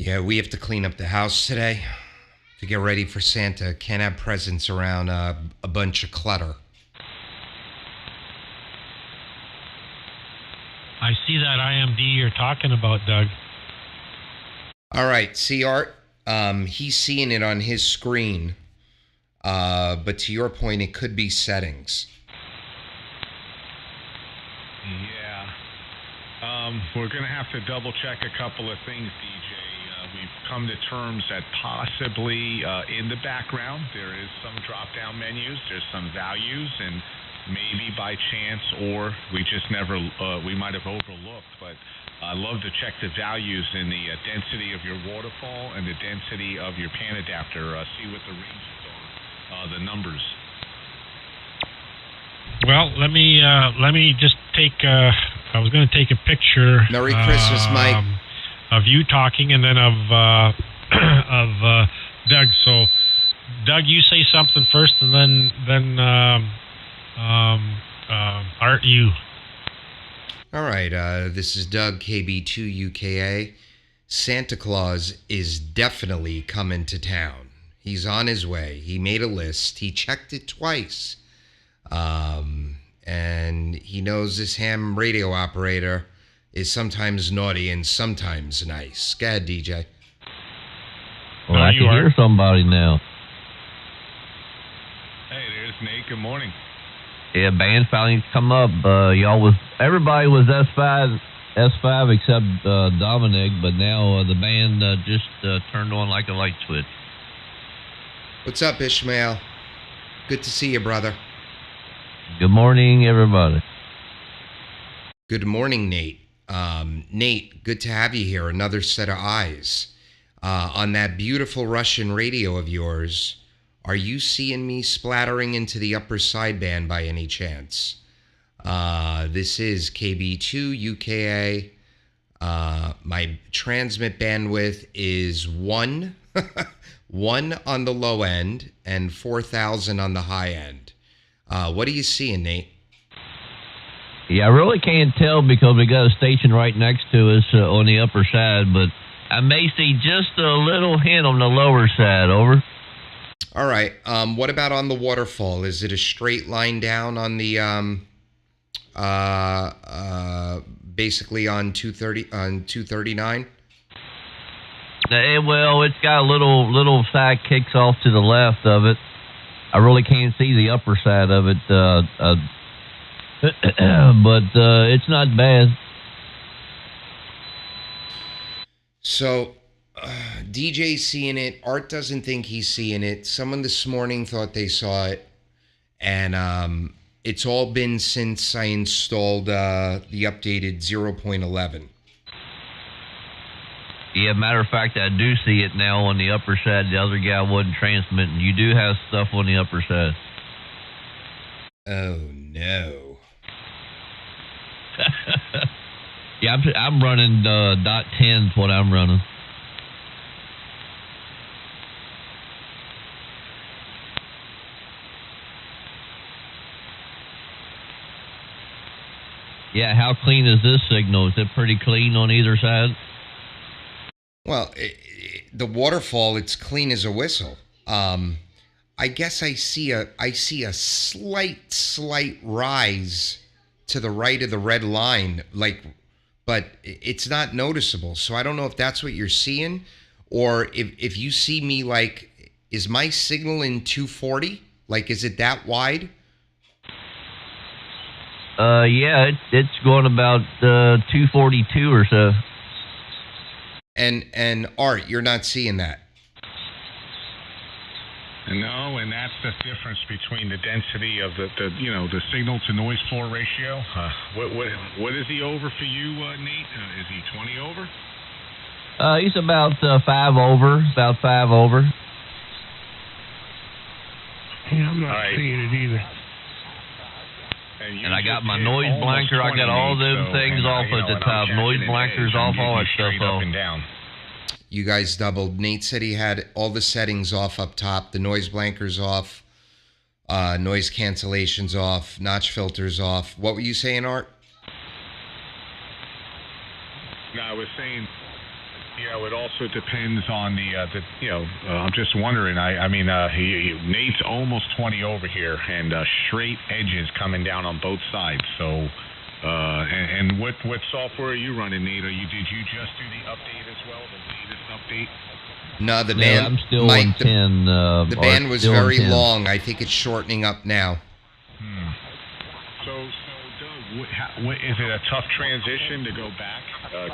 Yeah, we have to clean up the house today to get ready for Santa. Can't have presents around a bunch of clutter. I see that IMD you're talking about, Doug. All right, see, Art? He's seeing it on his screen. But to your point, it could be settings. Yeah. We're going to have to double check a couple of things, DJ. We've come to terms that possibly in the background there is some drop-down menus, there's some values, and maybe by chance, or we just never, we might have overlooked, but I love to check the values in the density of your waterfall and the density of your pan adapter, see what the ranges are, the numbers. Well, let me just take. I was going to take a picture. Merry Christmas, Mike. Of you talking, and then of Doug. So, Doug, you say something first, and then Art, you. All right. This is Doug, KB2UKA. Santa Claus is definitely coming to town. He's on his way. He made a list. He checked it twice. And he knows this ham radio operator is sometimes naughty and sometimes nice. Go ahead, DJ. Well, I can hear somebody now. Hey, there's Nate. Good morning. Yeah, band finally come up. Everybody was S5 except Dominic, but now the band just turned on like a light switch. What's up, Ishmael? Good to see you, brother. Good morning, everybody. Good morning, Nate. Nate, good to have you here. Another set of eyes. On that beautiful Russian radio of yours, are you seeing me splattering into the upper sideband by any chance? This is KB2UKA. My transmit bandwidth is 1 on the low end and 4,000 on the high end. What are you seeing, Nate? Yeah, I really can't tell because we got a station right next to us on the upper side, but I may see just a little hint on the lower side. Over. All right. What about on the waterfall? Is it a straight line down on the basically on 239? Well, it's got a little side kicks off to the left of it. I really can't see the upper side of it, but it's not bad. So, DJ's seeing it. Art doesn't think he's seeing it. Someone this morning thought they saw it. And it's all been since I installed the updated 0.11. Yeah, matter of fact, I do see it now on the upper side. The other guy wasn't transmitting. You do have stuff on the upper side. Oh, no. Yeah, I'm running .10 is what I'm running. Yeah, how clean is this signal? Is it pretty clean on either side? Well, the waterfall, it's clean as a whistle. I guess I see a slight rise to the right of the red line, but it's not noticeable. So I don't know if that's what you're seeing, or if you see me, is my signal in 240? Is it that wide? Yeah, it's going about 242 or so. And Art, you're not seeing that. No, and that's the difference between the density of the signal to noise floor ratio. What is he over for you, Nate? Is he 20 over? He's about 5 over. About 5 over. Yeah, I'm not seeing it either. And I got my noise blanker. I got all them things off at the top. Noise blankers off, all that stuff off. You guys doubled. Nate said he had all the settings off up top. The noise blankers off. Noise cancellations off. Notch filters off. What were you saying, Art? No, I was saying It also depends on I'm just wondering. Nate's almost 20 over here, and straight edges coming down on both sides. So, and what software are you running, Nate? Did you just do the update as well, the latest update? No, the band. I'm still Mike, on 10. The band was very long. I think it's shortening up now. So Doug, what is it a tough transition to go back?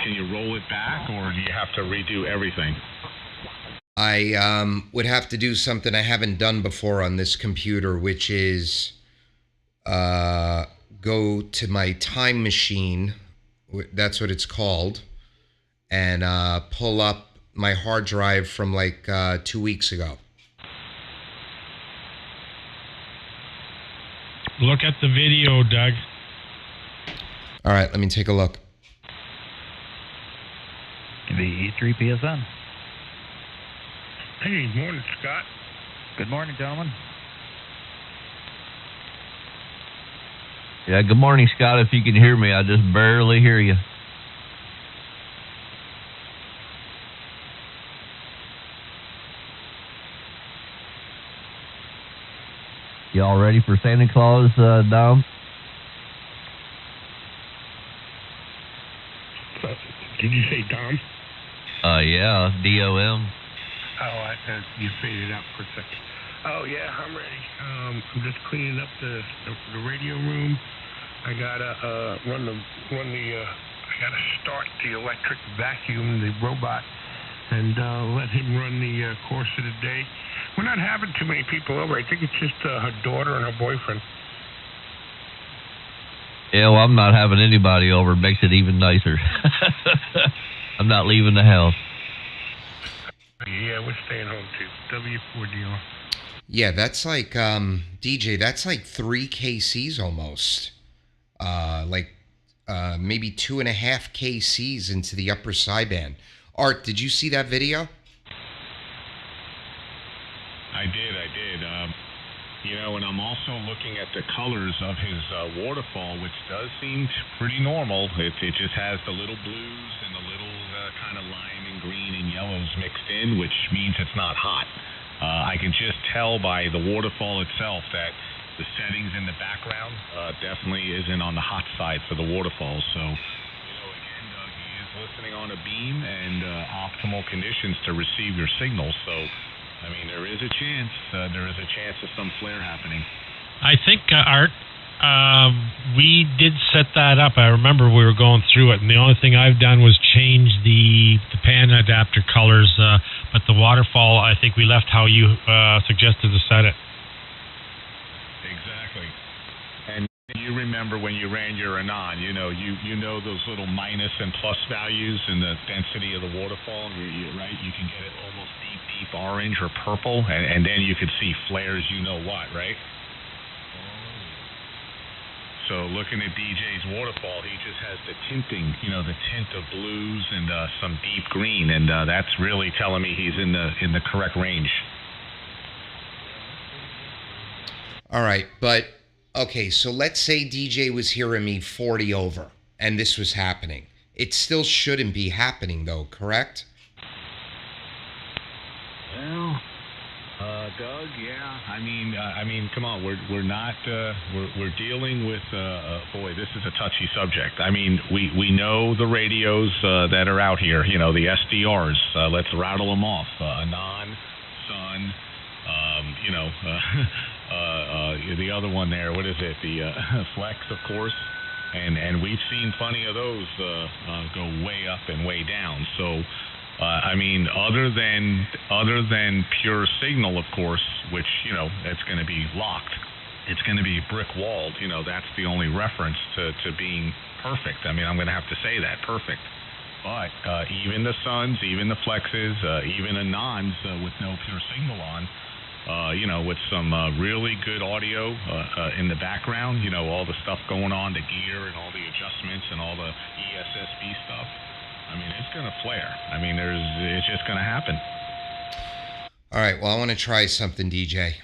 Can you roll it back, or do you have to redo everything? I would have to do something I haven't done before on this computer, which is go to my time machine. That's what it's called, and pull up my hard drive from like 2 weeks ago. Look at the video, Doug. All right, let me take a look. The E3 PSN. Hey, morning, Scott. Good morning, gentlemen. Yeah, good morning, Scott. If you can hear me, I just barely hear you. Y'all ready for Santa Claus, Dom? Did you say Dom? Yeah, DOM. Oh, you faded out for a second. Oh, yeah, I'm ready. I'm just cleaning up the radio room. I gotta I gotta start the electric vacuum, the robot, and let him run the course of the day. We're not having too many people over. I think it's just her daughter and her boyfriend. Yeah, well, I'm not having anybody over. It makes it even nicer. I'm not leaving the house. Yeah, we're staying home too. W4DR. Yeah, that's like DJ. That's like 3 KCs almost. Maybe 2.5 KCs into the upper sideband. Art, did you see that video? I did. And I'm also looking at the colors of his waterfall, which does seem pretty normal. It just has the little blues and the little kind of lime and green and yellows mixed in, which means it's not hot. I can just tell by the waterfall itself that the settings in the background definitely isn't on the hot side for the waterfall. So, again, Doug, he is listening on a beam and optimal conditions to receive your signal. So, there is a chance. There is a chance of some flare happening. I think, Art, we did set that up. I remember we were going through it, and the only thing I've done was change the pan adapter colors, but the waterfall, I think we left how you suggested to set it. Exactly. And you remember when you ran your Anon, you know those little minus and plus values in the density of the waterfall, right? You can get it almost deep orange or purple, and then you could see flares, right? So looking at DJ's waterfall, he just has the tinting, the tint of blues and some deep green, and that's really telling me he's in the correct range. All right, but okay, so let's say DJ was hearing me 40 over, and this was happening. It still shouldn't be happening, though, correct? Well, Doug, yeah. Come on. We're not. We're dealing with. Boy, this is a touchy subject. We know the radios that are out here. The SDRs. Let's rattle them off. Anon, Sun. The other one there. What is it? The Flex, of course. And we've seen plenty of those go way up and way down. So. Other than pure signal, of course, which, it's going to be locked. It's going to be brick walled. That's the only reference to being perfect. I'm going to have to say that, perfect. But even the Suns, even the Flexes, even Anons with no pure signal on, with some really good audio in the background, all the stuff going on, the gear and all the adjustments and all the ESSB stuff. It's going to flare. It's just going to happen. All right, well, I want to try something, DJ.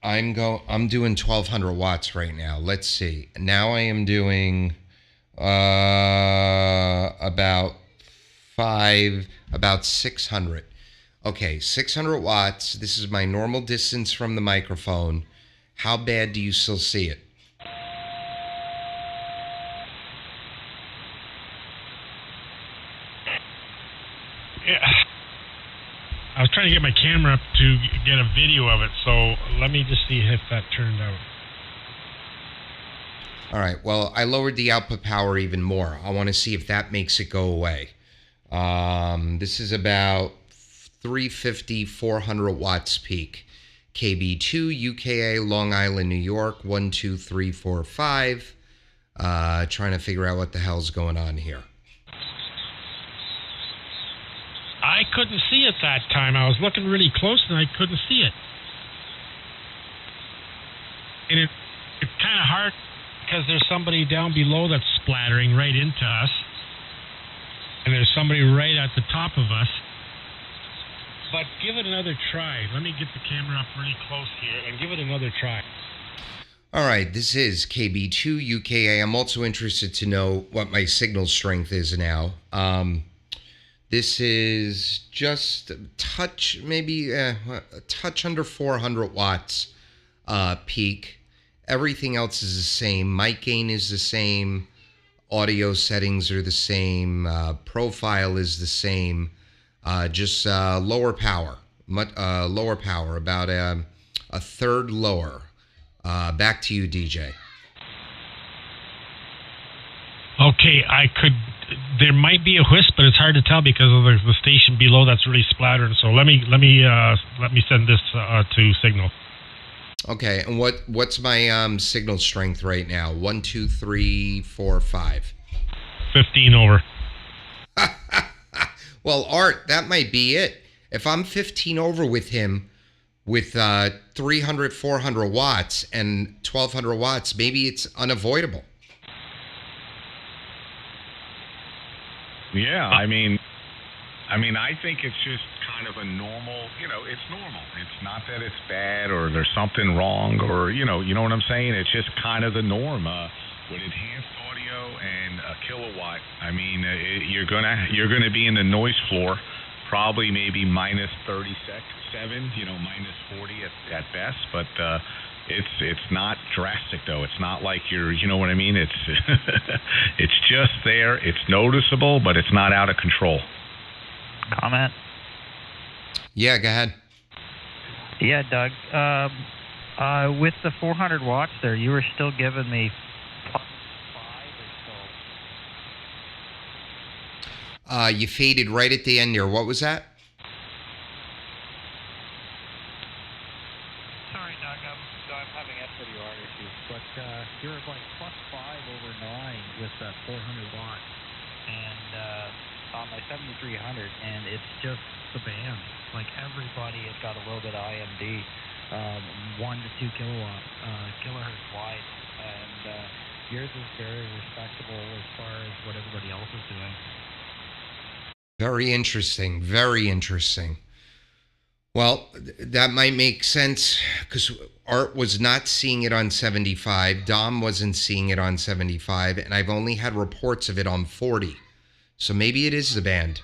I'm doing 1200 watts right now. Let's see. Now I am doing about 75, about 600. Okay, 600 watts. This is my normal distance from the microphone. How bad do you still see it? Yeah. I was trying to get my camera up to get a video of it, so let me just see if that turned out. All right, well, I lowered the output power even more. I want to see if that makes it go away. This is about 350, 400 watts peak. KB2UKA, Long Island, New York, 12345. Trying to figure out what the hell's going on here. I couldn't see it that time. I was looking really close and I couldn't see it. And it's kind of hard because there's somebody down below that's splattering right into us. And there's somebody right at the top of us. But give it another try. Let me get the camera up really close here and give it another try. All right, this is KB2UKA. I'm also interested to know what my signal strength is now. This is just a touch, maybe a touch under 400 watts peak. Everything else is the same. Mic gain is the same. Audio settings are the same. Profile is the same. Just lower power. Lower power, about a third lower. Back to you, DJ. Okay, there might be a wisp, but it's hard to tell because of the station below that's really splattering. So let me send this to Signal. Okay, and what's my signal strength right now? 1, 2, 3, 4, 5. 15 over. Well, Art, that might be it. If I'm 15 over with him with 300, 400 watts and 1200 watts, maybe it's unavoidable. Yeah, I mean, I think it's just kind of a normal, it's normal. It's not that it's bad or there's something wrong or, you know what I'm saying? It's just kind of the norm. With enhanced audio and a kilowatt, I mean, you're gonna be in the noise floor, probably maybe minus 37, minus 40 at best, but it's not drastic though. It's not like you know what I mean? It's it's just there. It's noticeable, but it's not out of control. Comment? Yeah, go ahead. Yeah, Doug. With the 400 watts there, you were still giving me +5 or so. You faded right at the end there. What was that? Sorry, Doug. I'm having SWR issues, but you're like +5 over 9 with that 400 watts, and on my 7300, and it's just the band. Like everybody has got a little bit of IMD, 1 to 2 kilohertz wide, and yours is very respectable as far as what everybody else is doing. Very interesting. Very interesting. Well, that might make sense because Art was not seeing it on 75. Dom wasn't seeing it on 75, and I've only had reports of it on 40. So maybe it is the band.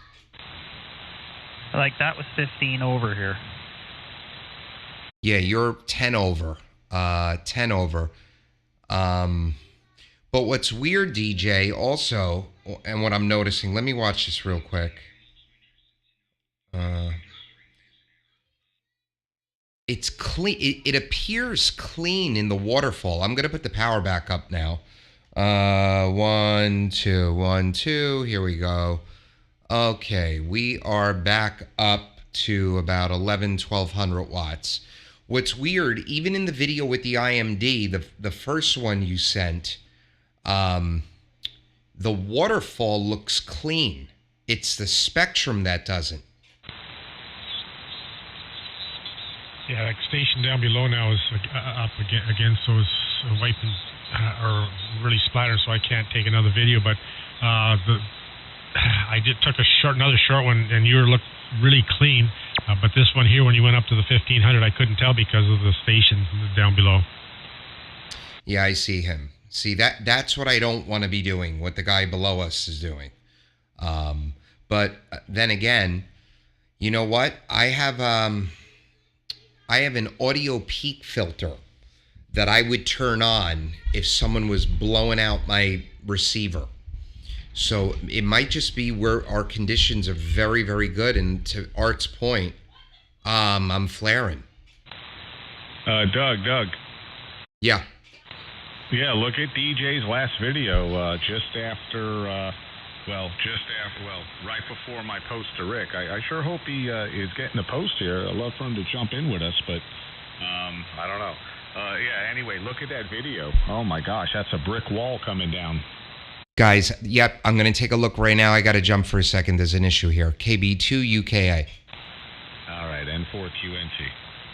Like that was 15 over here. Yeah, you're 10 over. 10 over. But what's weird, DJ, also, and what I'm noticing, let me watch this real quick. It's clean. It appears clean in the waterfall. I'm going to put the power back up now. 1, 2, 1, 2. Here we go. Okay, we are back up to about 1200 watts. What's weird, even in the video with the IMD, the first one you sent, the waterfall looks clean. It's the spectrum that doesn't. Yeah, like station down below now is up again, so it's wiping or really splattering, so I can't take another video. But I took another short one, and you looked really clean. But this one here, when you went up to the 1500, I couldn't tell because of the station down below. Yeah, I see him. See, that's what I don't want to be doing, what the guy below us is doing. But then again, you know what? I have an audio peak filter that I would turn on if someone was blowing out my receiver. So it might just be where our conditions are very, very good. And to Art's point, I'm flaring. Doug. Yeah. Yeah, look at DJ's last video right before my post to Rick. I sure hope he is getting a post here. I'd love for him to jump in with us, but I don't know. Yeah, anyway, look at that video. Oh my gosh, that's a brick wall coming down. Guys, yep, I'm going to take a look right now. I got to jump for a second. There's an issue here. KB2UKA. All right, N4QNT.